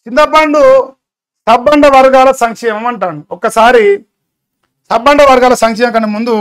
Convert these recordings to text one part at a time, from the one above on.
చింతపండు సబ్బండ వర్గాల సంక్షేమం అంటాను. ఒక్కసారి సబ్బండ వర్గాల సంక్షేమం కన్నా ముందు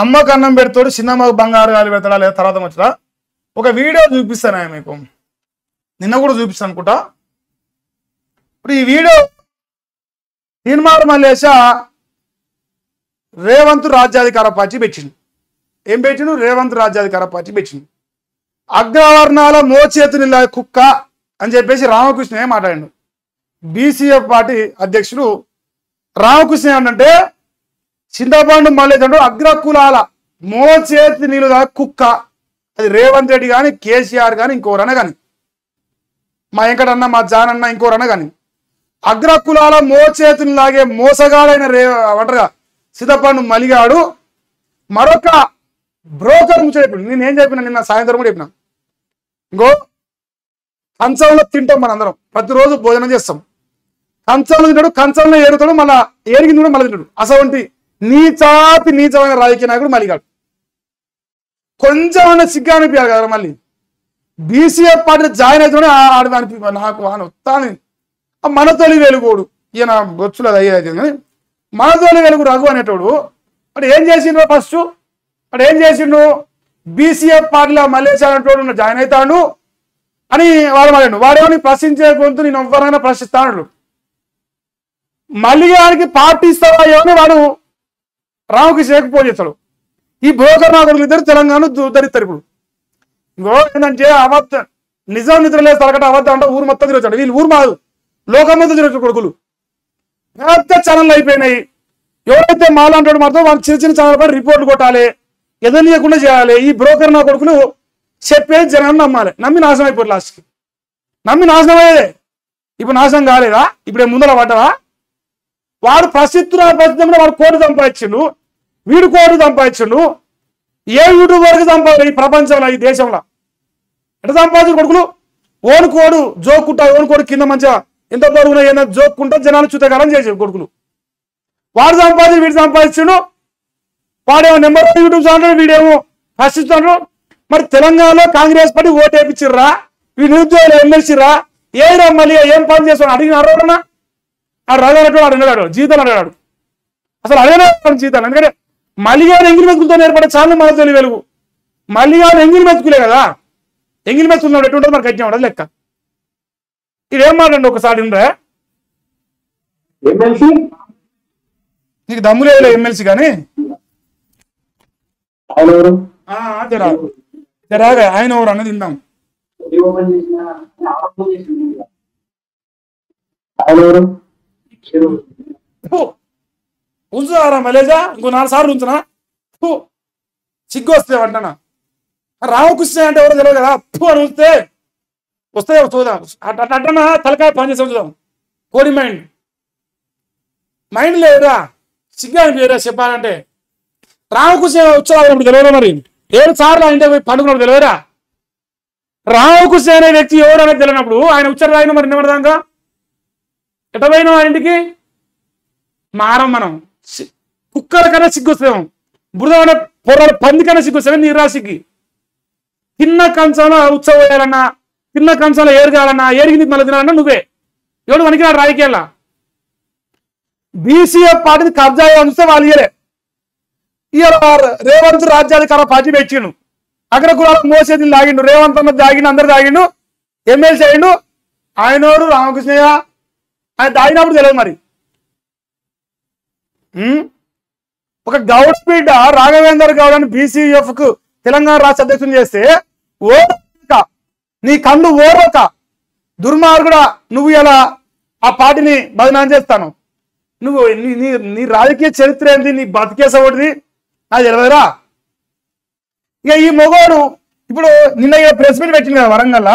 అమ్మకు అన్నం పెడతాడు, చిన్నమ్మకు బంగారు గాలి పెడతాడా లేదా తర్వాత వచ్చా ఒక వీడియో చూపిస్తాను మీకు. నిన్న కూడా చూపిస్తాను అనుకుంటా. ఇప్పుడు ఈ వీడియో తీన్మార్ మల్లేశ రేవంత్ రాజ్యాధికార పార్టీ పెట్టింది. ఏం పెట్టిండు? రేవంత్ రాజ్యాధికార పార్టీ పెట్టింది. అగ్రవర్ణాల మోచేతుని కుక్క అని చెప్పేసి రామకృష్ణ మాట్లాడిండు. బీసీఎఫ్ పార్టీ అధ్యక్షుడు రామకృష్ణ ఏంటంటే చింతపండు మల్లేశండు అగ్రకులాల మోచేతి నీళ్ళు కుక్క. అది రేవంత్ రెడ్డి కానీ కేసీఆర్ కానీ ఇంకోరన్నా కానీ మా వెంకటన్న మా జానన్న ఇంకోరన్నా కానీ అగ్రకులాల మోచేతుని లాగే మోసగాడైన అంటారుగా చింతపండు మలిగాడు. మరొక బ్రోకర్ చెప్పి నేనేం చెప్పినా నిన్న సాయంత్రం కూడా చెప్పినా. ఇంకో కంచంలో తింటాం మనందరం, ప్రతిరోజు భోజనం చేస్తాం. కంచంలో తింటాడు, కంచంలో ఏరుతాడు, మళ్ళీ ఏరిగింది కూడా మళ్ళీ తింటాడు. అసలు నీచమైన రాజకీయ నాయకుడు మలిగాడు. కొంచెం సిగ్గా అనిపించాలి కదా. మళ్ళీ బీసీఎఫ్ పార్టీ జాయిన్ అవుతాడు ఆడదాని నాకు వాన వస్తాను. మన తొలి వెలుగోడు ఈయన బొచ్చులేదు అయ్యేది కానీ మన తొలి వెలుగు రఘు అనేటోడు అటు ఏం చేసిండు? ఫస్ట్ అటు ఏం చేసిండు? బీసీఎఫ్ పార్టీలో మల్లేశ అనేటోడు జాయిన్ అవుతాడు అని వాడు మాట్లాడు. వాడేమని ప్రశ్నించే గొంతు నేను ఎవరైనా ప్రశ్నిస్తాడు. మల్లిగానికి పార్టీ ఇస్తావా ఏమని వాడు రామకృష్ణకి ఫోన్ చేస్తాడు. ఈ బ్రోకర్ నా కొడుకులు ఇద్దరు తెలంగాణ ఉద్ధరిస్తారు. ఇప్పుడు ఇంకో ఏంటంటే అబద్ధం నిజం నిద్ర లేదు తరగట అబద్ధం అంటే ఊరు మొత్తం తిరుగుతాడు. వీళ్ళు ఊరు మాదు లోకం మొత్తం తిరుగుతాడు కొడుకులు. పెద్ద ఛానళ్ళు అయిపోయినాయి. ఎవరైతే మాలంటాడు మాత్రం వాళ్ళు చిన్న చిన్న ఛానల్ పై రిపోర్ట్లు కొట్టాలి, ఎదనీయకుండా చేయాలి. ఈ బ్రోకర్ నా కొడుకులు చెప్పేది జనాన్ని నమ్మాలి. నమ్మి నాశనం అయిపోయి లాస్ట్కి నమ్మి నాశనం అయ్యేదే. ఇప్పుడు నాశనం కాలేదా? ఇప్పుడే ముందర పడ్డవా? వాడు ప్రసిద్ధంలో వాడు కోటి సంపాదించిండు, వీడు కోటి సంపాదించిండు. ఏ యూట్యూబర్కి సంపాదించారు ఈ ప్రపంచంలో ఈ దేశంలో? ఎట్లా సంపాదించు కొడుకులు? ఓనుకోడు జోక్కుంటా, ఓనుకోడు కింద మంచిగా ఎంత పొరుగున ఏదైనా జోక్కుంటా జనాలు చూతకాలం చేసేది కొడుకులు. వాడు సంపాదించి వీడు సంపాదించిండు. వాడేమో నెంబర్ యూట్యూబ్ ఛానల్, వీడేమో ప్రశ్నిస్తున్నాడు. మరి తెలంగాణలో కాంగ్రెస్ పార్టీ ఓటు వేయించిర్రా? వీడు నిరుద్యోగులు ఎమ్మెల్సీరా? ఏరా మళ్ళీ ఏం పని చేస్తాడు అడిగిన అడగడన్నా? ఆడు రాజాడు అడిగాడు, జీతాలు అడిగాడు. అసలు అడిగినా జీతాలు. ఎందుకంటే మల్లిగాని ఎంగిలి మెతుకులతో ఏర్పడే చాలా మన తొలి వెలుగు. మల్లిగాని ఎంగిలి మెతుకులే కదా. ఎంగిలి మెతుకున్నాడు ఎటువంటి మనకు కట్టినా ఉండదు లెక్క. ఇదేం మాట్లాడండి ఒకసారి ఉండే ఎమ్మెల్సీ నీకు దమ్ము లేదు ఎమ్మెల్సీ కానీ ఆయన ఎవరు అన్నది విందాం. ఉంచుతారా మలేజా? ఇంకో 4 సార్లు ఉంచునా? సిగ్గు వస్తే అంటనా? రామకృష్ణ అంటే ఎవరో తెలియదు కదా. అని ఉంచితే వస్తాయి చూద్దాం. అట్టనా తలకాయ పని చేసి చూద్దాం. కోడి మైండ్ లేదురా, సిగ్గా అనిపించరా చెప్పాలంటే. రామకృష్ణ ఉత్సవాలు తెలియదు. మరి 7 సార్లు ఆయన పోయి పండుకున్నప్పుడు తెలియరా? రామకృష్ణ అనే వ్యక్తి ఎవరు అనేది తెలియనప్పుడు ఆయన ఉచ్చర రాయిన మరి నిన్నదాకా ఎటపోయినా ఇంటికి మారం. మనం కుక్కల కన్నా సిగ్గు వస్తాం, బురద పొర్ర పంది కన్నా సిగ్గు వస్తాం. నీ రాశికి తిన్న కంచంలో ఉత్సవం వేయాలన్నా, తిన్న కంచంలో ఏరుగాలన్నా, ఏరిగింది మళ్ళీ తినాలన్నా నువ్వే ఎవడు వనికినాడు రాజకీయాల్లో. బీసీఎఫ్ పార్టీని కబ్జా చేస్తే వాళ్ళు ఇయ్యలే. రేవంత్ రాజ్యాధికార పార్టీ పెట్టిండు. అగ్రకులాలకు మోసేది తాగిండు, రేవంత్ అన్న తాగిండు, అందరు తాగిండు, ఎమ్మెల్సీ అయ్యిండు. ఆయనోడు రామకృష్ణయ్య ఆయన తాగినప్పుడు తెలియదు. మరి ఒక గౌడ్ బిడ్డ రాఘవేందర్ గౌడ్ అని బీసీఎఫ్ కు తెలంగాణ రాష్ట్ర అధ్యక్షుని చేస్తే నీ కళ్ళు ఓరక దుర్మార్గుడా నువ్వు ఇలా ఆ పార్టీని బదనాం చేస్తాను. నువ్వు నీ రాజకీయ చరిత్ర ఏంటి? నీ బతికేసోటిది నాకు తెలియదురా. ఇక ఈ మొగోడు ఇప్పుడు నిన్న ప్రెస్ మీట్ పెట్టింది కదా వరంగల్.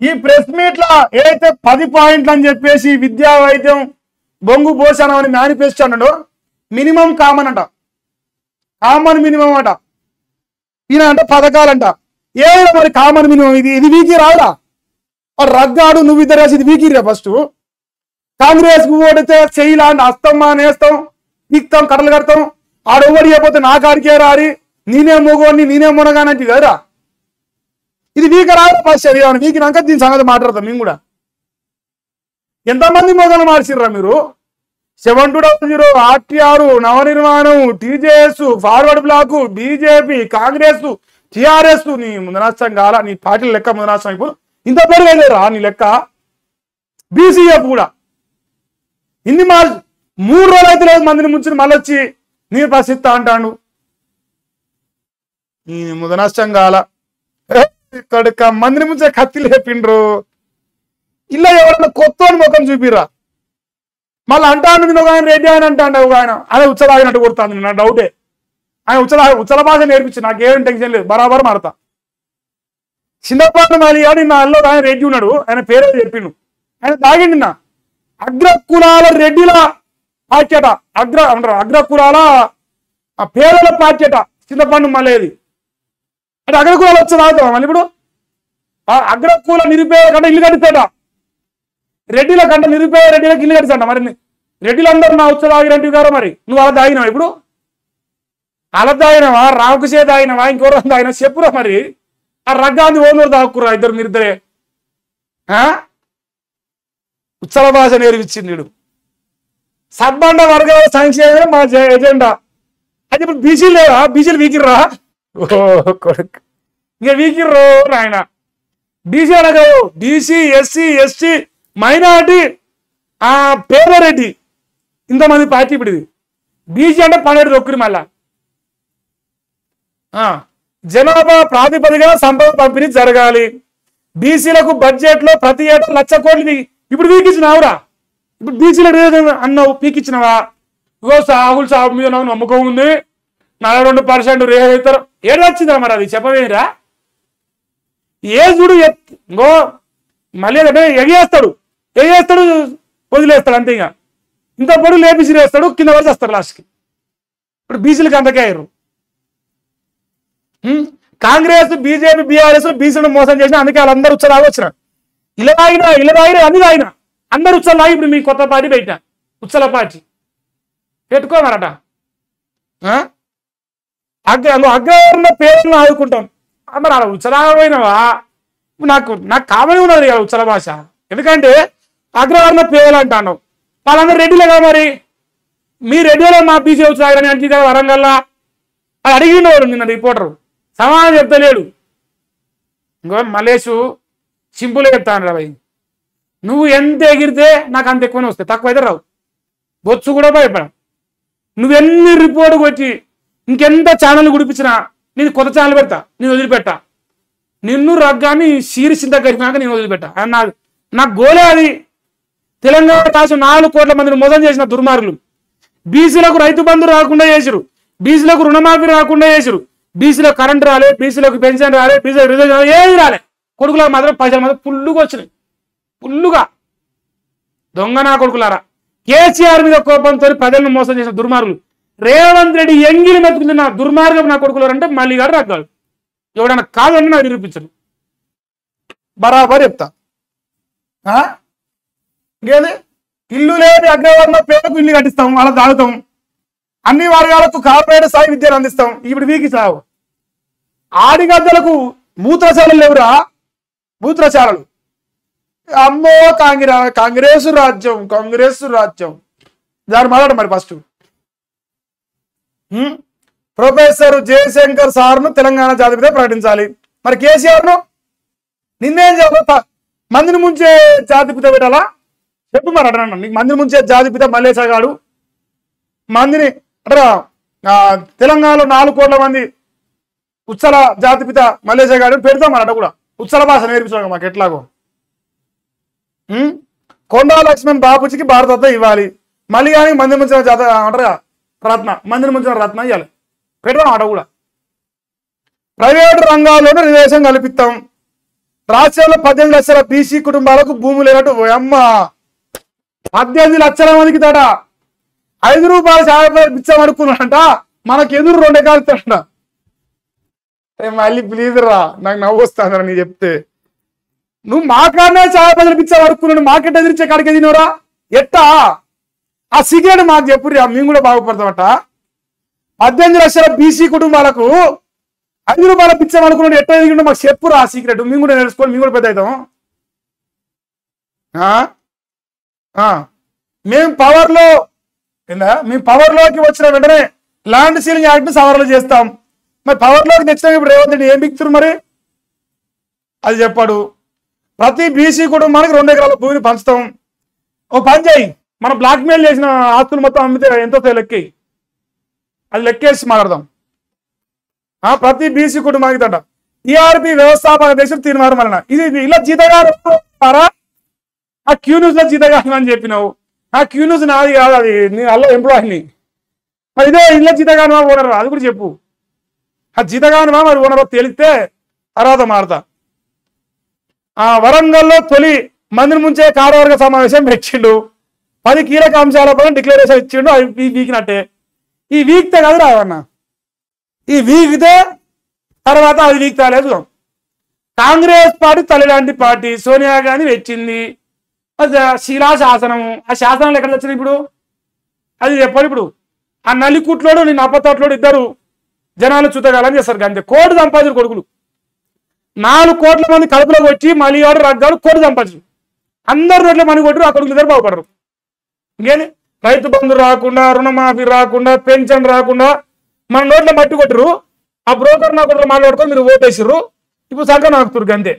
ఈ ప్రెస్ మీట్ లో ఏదైతే 10 పాయింట్లు అని చెప్పేసి విద్యా వైద్యం బొంగు పోషణం అని మేనిఫెస్టో అన్నాడు. మినిమం కామన్ అంట, కామన్ మినిమం అంట. ఈయన అంటే పథకాలంట. ఏదో మరి కామన్ మినిమం ఇది వీకి రాదురా? రగ్గాడు నువ్వు ఇద్దరు రాసి ఇది వీకిరా. ఫస్ట్ కాంగ్రెస్ కు ఓడితే చెయ్యిలా అస్తమ్మా నేస్తాం, పీక్తాం, కట్టలు కడతాం. ఆడు ఓడి అయిపోతే నా కాడికే రారి, నేనే మొగోడిని నేనే మునగానంటే కదరా. ఇది వీక రాదు ఫస్ట్. వీకినాక దీని సంగతి మాట్లాడతాం మేము కూడా. ఎంతమంది మొదలు మార్చిర్రా మీరు? 7200 ఆర్టీఆర్, నవనిర్మాణం, TJS, Forward Bloc, BJP, Congress, TRS. నీ ముందనష్టం కాల, నీ పార్టీల లెక్క ముందనష్టం ఇప్పుడు ఇంత పేరు వెళ్ళారా నీ లెక్క? బీసీఎఫ్ కూడా ఇన్ని 3 రోజులు అయితే లేదు మందిని ముంచి మళ్ళీ వచ్చి నీరు ప్రసిద్ధ అంటాడు. నీ ముందనష్టం కాల ఇక్కడ మందిని ముంచే కత్తి లేపిండ్రు. ఇలా ఎవరన్నా కొత్త ముఖం చూపిరా. మళ్ళీ అంటాను నేను ఒక ఆయన రెడ్డి ఆయన అంటాడు, ఒక ఆయన ఉచ్చలాగినట్టు కొడుతాను. నా డౌటే. ఆయన ఉచ్చల భాష నేర్పించి నాకేం టెన్షన్ లేదు, బరాబర్ మాడతా. చిన్నపాటు మళ్ళీ అని నా అల్లో ఆయన రెడ్డి ఉన్నాడు, ఆయన పేరే చెప్పిండు. ఆయన తాగిండి నా అగ్రకులాల రెడ్డిల పార్టీట, అగ్రకులాల పేదల పార్టీట చిన్నపాటు మళ్ళీ. అంటే అగ్రకులాలు వచ్చి తాగుతావా మళ్ళీ ఇప్పుడు? అగ్రకుల నిరుపేద కంటే ఇల్లు కట్టిస్తాడ, రెడ్డిల కంటే నిరుపేద రెడ్డిలకు ఇల్లు కట్టిస్తాడ. మరి రెడ్డిలందరూ నా ఉచ్చ తాగిరంటివి గారు, మరి నువ్వు అలా తాగినావా ఇప్పుడు? అలా తాగినావా, రావుకుసే తాగినావా, ఇంకోరు తాగినా చెప్పురా. మరి ఆ రగ్గాన్ని ఓనూరు తాక్కురా మీరిద్దరే. ఉచ్చల భాష నేర్పించింది వీడు. సబ్బండ వర్గాల సంక్షేమమే మా ఎజెండా. అయితే ఇప్పుడు బీసీలు లేవా? బీసీలు వీకిర్రా? ఓ కొడుకు, ఇక వీకిర్రో నాయన. బీసీ అనగవు, బీసీ, ఎస్సీ, ఎస్టీ, మైనార్టీ, పేదరెడ్డి, ఇంతమంది పార్టీ. ఇప్పుడు ఇది బీసీ అంటే 12 ఒక్కరి. మళ్ళా జనాభా ప్రాతిపదికన సంపద పంపిణీ జరగాలి. బీసీలకు బడ్జెట్ లో ప్రతి ఏటా 1,00,000 కోట్లు ఇప్పుడు పీకిచ్చినావురా. ఇప్పుడు బీసీల అన్నావు, పీకిచ్చినవా? ఇగో సాగులు సాగు మీద నమ్మకం ఉంది, 42% రేహ అవుతారు. ఏడు వచ్చిందా మరి? అది చెప్పవేరా? ఏ చూడు ఇంకో మళ్ళీ ఎగేస్తాడు వదిలేస్తాడు అంతే. ఇక ఇంత పొడుగు లేపి సిరేస్తాడు, కింద వరకు వస్తాడు లాస్ట్కి. ఇప్పుడు బీసీలకు అంతకే అయ్యారు. కాంగ్రెస్, బీజేపీ, బీఆర్ఎస్ బీసీలను మోసం చేసిన, అందుకే వాళ్ళందరూ ఉచ్చలాగా వచ్చినారు. ఇలా తాగినా అన్ని తాగినా అందరు ఉచ్చలు తాగి ఇప్పుడు మీ కొత్త పార్టీ పెట్టిన ఉచ్చల పార్టీ పెట్టుకోమరట. అగ్రవర్ణ పేర్లను ఆదుకుంటాం. మరి అలా ఉచ్చలాగపోయినావా? నాకు కామన్ ఉన్నది కదా ఉచ్చల భాష. ఎందుకంటే అగ్రవర్ణ పేర్లు అంటాను, వాళ్ళందరూ రెడ్డిలేగా. మరి మీ రెడ్డిలో మా బీసీ ఉచ్చలాగని అంటే వరంగల్లా అది అడిగినవాడు నిన్న రిపోర్టరు, సమాధానం చెప్తలేడు. ఇంకో మలేషు సింపుల్గా చెప్తాను రా భయ్, నువ్వు ఎంత ఎగిరితే నాకు అంత ఎక్కువనే వస్తాయి, తక్కువైతే రావు. బొచ్చు కూడా భయపడం. నువ్వెన్ని రిపోర్టు కొట్టి ఇంకెంత ఛానల్ గుడిపించినా నేను కొత్త ఛానల్ పెడతా, నేను వదిలిపెట్టా. నిన్ను రగ్గాన్ని సీరిసింత గడిపినాక నేను వదిలిపెట్టా. నా గోలే అది. తెలంగాణ రాష్ట్రం 4 కోట్ల మందిని మోసం చేసిన దుర్మార్గులు. బీసీలకు రైతు బంధు రాకుండా చేసిరు, బీసీలకు రుణమాఫీ రాకుండా చేసిరు, బీసీలకు కరెంట్ రాలే, బీసీలకు పెన్షన్ రాలే, బీసీలకు రిజర్వేషన్ ఏది రాలే. కొడుకులకు మాత్రం పైసలు మాత్రం ఫుల్లుగా వచ్చినాయి, ఫుల్లుగా. దొంగ నా కొడుకులారా, కేసీఆర్ మీద కోపంతో ప్రజలను మోసం చేసిన దుర్మార్గులు. రేవంత్ రెడ్డి ఎంగిలి మెతుకుతున్న దుర్మార్గం నా కొడుకులు అంటే మళ్ళీ గారు రగ్గాడు. ఎవడన్నా కాదని నాకు నిరూపించడు, బరాబర్ చెప్తా. ఇంకేది ఇల్లు లేని అగ్రవర్ణ పేదకు ఇల్లు కట్టిస్తాం, వాళ్ళ తాగుతాం, అన్ని వర్గాలకు కార్పొరేట్ స్థాయి విద్యను అందిస్తాం. ఇప్పుడు వీకి సాగు ఆడిగద్దలకు మూత్రశాలలు లేవురా, మూత్రశాలలు. అమ్మో కాంగ్రెస్ రాజ్యం, కాంగ్రెస్ రాజ్యం. దాని మాట్లాడు మరి. ఫస్ట్ ప్రొఫెసర్ జయశంకర్ సార్ను తెలంగాణ జాతిపిత ప్రకటించాలి. మరి కేసీఆర్ను నిన్నేం చేయాలి? మందిని ముంచే జాతిపిత పెట్టాలా? చెప్పు మరి అడగండి. నీకు మందిని ముంచే జాతిపిత మల్లేశా గాడు మందిని అంటారా? తెలంగాణలో 4 కోట్ల మంది ఉచ్చల జాతిపిత మల్లేశా గాడు పెడతాం అన్నట కూడా. ఉచ్చల భాష నేర్పించాం మాకు ఎట్లాగో. కొండా లక్ష్మణ్ బాపూజీకి భారతరత్న ఇవ్వాలి. మళ్ళీ కానీ మందిని ముంచిన జాత అంటారా రత్న, మందిని ముంచిన రత్న ఇవ్వాలి, పెడతాం ఆట కూడా. ప్రైవేటు రంగాల్లోనూ రిజర్వేషన్ కల్పిస్తాం. రాష్ట్రంలో 18 లక్షల బీసీ కుటుంబాలకు భూమి లేనట్టు. అమ్మ 18 లక్షల మందికి తట 5 రూపాయలు ఛాయ బిచ్చం అడుక్కున్నాడంట, మనకు ఎదురు 2 ఎకరాలు ఇస్తాడంట. మళ్ళీ ప్లీజ్ రా, నాకు నవ్వు వస్తాను నీ చెప్తే. నువ్వు మాకాడనే ఛాయ పైసలు బిచ్చం అడుక్కున్నాడు, మార్కెట్ ఎదిరించే కాడికి తినవరా ఎట్టా? ఆ సిగరెట్ మాకు చెప్పు, మేము కూడా బాగుపడతామట. 18 లక్షల బీసీ కుటుంబాలకు 5 రూపాయల బిచ్చం అనుకున్నాడు, ఎట్లా ఎదిగిండో మాకు చెప్పురా ఆ సీక్రెట్. మేము కూడా నేర్చుకొని మేము కూడా పెద్ద అవుతాం. మేము పవర్లోకి వచ్చిన వెంటనే ల్యాండ్ సీలింగ్ యాక్ట్ సవరణ చేస్తాం. మరి పవర్లోకి తెచ్చిన ఇప్పుడు రేవంత్ రెడ్డి ఏం బిక్తున్నారు మరి? అది చెప్పాడు. ప్రతి బీసీ కుటుంబానికి 2 ఎకరాల భూమిని పంచుతాం. ఓ పని చేయి, మనం బ్లాక్మెయిల్ చేసిన ఆస్తులు మొత్తం అమ్మితే ఎంతో లెక్కి అది లెక్కేసి మాట్లాడదాం. ప్రతి బీసీ కుటుంబానికి తంట. టీఆర్పీ వ్యవస్థాపక అధ్యక్షుడు తీర్మానం అన్న ఇది ఇలా జీతగారు ఆ క్యూ న్యూస్ లో జీతగాను అని చెప్పినావు. ఆ క్యూ న్యూస్ నాది కాదు, అది నేను అల్ల ఎంప్లాయీని. మరి ఇదే ఇలా జీతగానుమా ఓనర్ అది కూడా చెప్పు. ఆ జీతగానుమా మరి ఓనర్ తేలిస్తే తర్వాత మారతా. వరంగల్లో తొలి మందిని ముంచే కార్యవర్గ సమావేశం పెట్టిండు. 10 కీలక అంశాలపై డిక్లరేషన్ ఇచ్చిండు. అవి వీకినట్టే. ఈ వీక్తే కాదు రావన్న, ఈ వీక్తే తర్వాత అది వీక్తా లేదు. కాంగ్రెస్ పార్టీ తల్లిలాంటి పార్టీ సోనియా గాంధీ వచ్చింది శిలాశాసనము. ఆ శాసనాలు ఎక్కడ వచ్చింది ఇప్పుడు? అది చెప్పాలి. ఇప్పుడు ఆ నల్లికుట్లోడు నేను అప్పతోట్లోడు ఇద్దరు జనాలు చుతగాలని చేస్తారు. అంతే కోటి సంపాదించిన కొడుకులు 4 కోట్ల మంది కడుపులో వచ్చి మలిగాడు రగ్గాడు కోటి సంపాదించు. అందరు నోట్ల మని కొట్టరు, ఆ కొడుకులు ఇద్దరు బాగుపడరు. ఇంకేంది రైతు బంధు రాకుండా, రుణమాఫీ రాకుండా, పెన్షన్ రాకుండా మన నోట్ల మట్టి కొట్టరు. ఆ బ్రోకర్ నా కొట్టరు మాట్లాడుకొని మీరు ఓటేసిర్రు. ఇప్పుడు సంఖ్య నాకుతురు అంతే.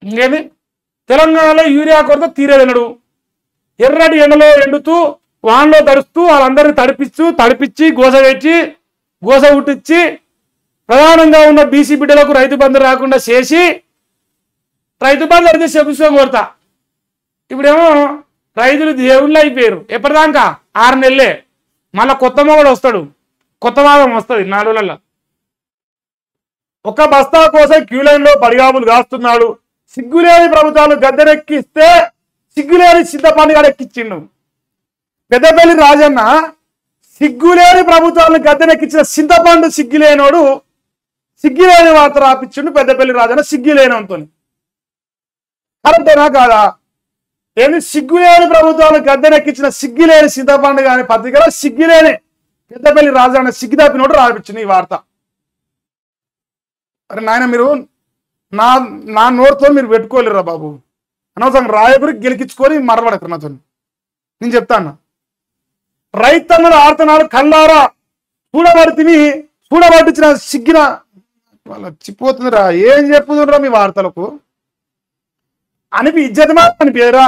ఇంకేంది తెలంగాణలో యూరియా కొరత తీరేదన్నాడు. ఎర్రటి ఎండలో ఎండుతూ వానలో తడుస్తూ వాళ్ళందరినీ తడిపించి గోస ఉట్టించి ప్రధానంగా ఉన్న బీసీ బిడ్డలకు రైతు బంధు రాకుండా చేసి రైతు బంధు అడిగితే చెప్పుకో కొడతా. ఇప్పుడేమో రైతులు దేవుళ్ళు అయిపోయారు. ఎప్పటిదాకా 6 నెలలే. మళ్ళా కొత్త మొగడు వస్తాడు, కొత్త వాదం వస్తుంది 4 రోజులలో. ఒక బస్తా కోసం క్యూ లైన్ లో బడిగాములు కాస్తున్నాడు. సిగ్గులేని ప్రభుత్వాలు గద్దెనెక్కిస్తే సిగ్గులేని సిద్ధపాండి గారు ఎక్కించిండు. పెద్దపల్లి రాజన్న సిగ్గులేని ప్రభుత్వాలను గద్దెనెక్కించిన చింతపండు సిగ్గులేనోడు సిగ్గులేని వార్త రాపించిండు. పెద్దపల్లి రాజన్న సిగ్గులేనంతో కరెక్టేనా కాదా? ఏంది సిగ్గులేని ప్రభుత్వాలు గద్దెనెక్కించిన సిగ్గులేని చింతపండు కానీ పత్రికలో సిగ్గులేని పెద్దపల్లి రాజన్న సిగ్గు తప్పినోడు రాపించింది ఈ వార్త. అరే నాయన మీరు నా నోటితో మీరు పెట్టుకోలేరా బాబు. అనవసరం రాయకుడి గెలికించుకొని మరవడతారు నాతో. నేను చెప్తాను, రైతన్నలు ఆడుతున్నాడు కళ్ళారా చూడబట్టించిన సిగ్గిన వాళ్ళ చిప్పోతుందిరా. ఏం చెప్పుతుండ్రా మీ వార్తలకు ఇజ్జతమా అనిపించరా?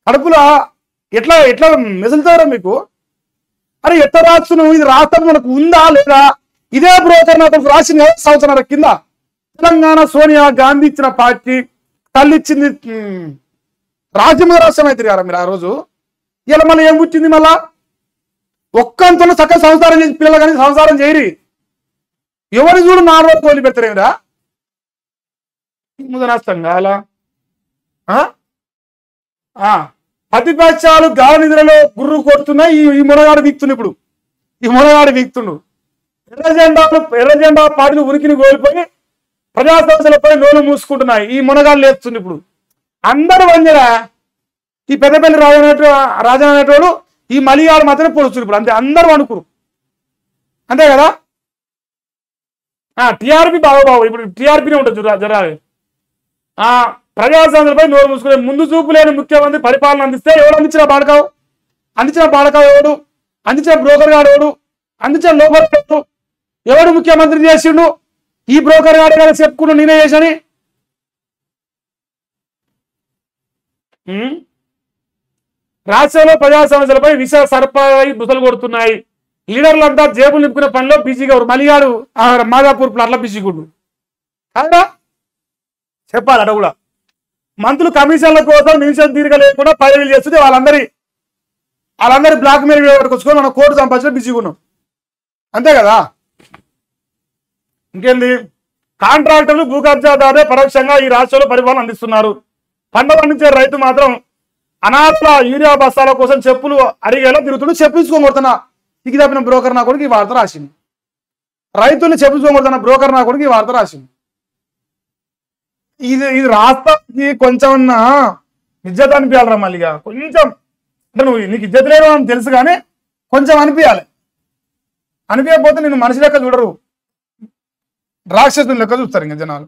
కడుపులా ఎట్లా మెసులుతారా మీకు? అరే ఎట్లా రాస్తున్నావు? ఇది రాష్ట్రం మనకు ఉందా లేదా? ఇదే బ్రోకర్ నాకు రాసింది 1 సంవత్సరాల కింద. తెలంగాణ సోనియా గాంధీ ఇచ్చిన పార్టీ తల్లిచ్చింది రాజ్యం రాష్ట్రం అయితే కదా మీరు ఆ రోజు. ఇలా మళ్ళీ ఏం పుట్టింది? మళ్ళా ఒక్కంతలో చక్కగా సంసారం చేసి పిల్లలు కానీ సంసారం చేయరి. ఎవరు చూడు 4 రోజులు తోలి పెడతారేమిరా? ముదనష్టం కాలా? ప్రతిపక్షాలు గాలి నిధులలో గుర్రు కొడుతున్నాయి. ఈ మునగాడు వీక్తుండు. ఇప్పుడు ఈ మునగాడు వీక్తుండు. ఎర్ర జెండా పార్టీలు ఉనికిని కోల్పోయి ప్రజా సమస్యలపై నోలు మూసుకుంటున్నాయి. ఈ మునగాడు లేస్తుంది. ఇప్పుడు అందరూ వంజరా. ఈ పెద్దపల్లి రాజా అనేటోడు ఈ మలిగాడు మాత్రమే పొడుస్తుంది. ఇప్పుడు అంతే, అందరూ అనుకురు. అంతే కదా? టీఆర్పీ బాబు ఇప్పుడు టీఆర్పీనే ఉంటుంది జరాలి. ప్రజా సమస్యలపై నోరు మూసుకునే ముందు చూపు లేని ముఖ్యమంత్రి పరిపాలన అందిస్తే ఎవరు అందించిన బాడకావు ఎవడు? అందించిన బ్రోకర్ గాడు ఎవడు? అందించిన లోపల ఎవడు ముఖ్యమంత్రి చేసిండు? ఈ బ్రోకర్ గారు కదా చెప్పుకుంటూ నేనే చేశాని. రాష్ట్రంలో ప్రజా సమస్యలపై విష సర్పై బుసలు కొడుతున్నాయి. లీడర్లంతా జేబులు నింపుకునే పనిలో బిజీగా మలిగాడు మాదాపూర్ ప్లాట్ల బిజీగుండు కాదా? చెప్పాలి అట కూడా. మంత్రులు కమిషన్ల కోసం నిమిషం తీరిక లేకుండా పదవులు చేస్తుంటే వాళ్ళందరి బ్లాక్ మెయిల్ పట్టుకొచ్చుకొని మనం కోర్టు సంపాదించిన బిజీగా ఉన్నాం. అంతే కదా? ఇంకేంది? కాంట్రాక్టర్లు భూ కబ్జాదారులే పరోక్షంగా ఈ రాష్ట్రంలో పరిపాలన అందిస్తున్నారు. పంట పండించే రైతు మాత్రం అనాథల యూరియా బస్తాల కోసం చెప్పులు అడిగేలా తిరుగుతుడు. చెప్పించుకోగొడుతున్నా సిగ్గు తప్పిన బ్రోకర్ నా కొడుకు ఈ వార్త రాసింది. రైతులు చెప్పించుకోగొడుతున్న బ్రోకర్ నా కొడుకు ఈ వార్త రాసింది. ఇది రాష్ట్రానికి కొంచెం ఇజ్జత్ అనిపించాలరా మళ్ళీగా. కొంచెం అంటే నీకు ఇజ్జత్ లేదు అని తెలుసు కానీ కొంచెం అనిపించాలి. అనిపించకపోతే నేను మనిషి లెక్క చూడరు, రాక్షసుని లెక్క చూస్తారు ఇంకా జనాలు.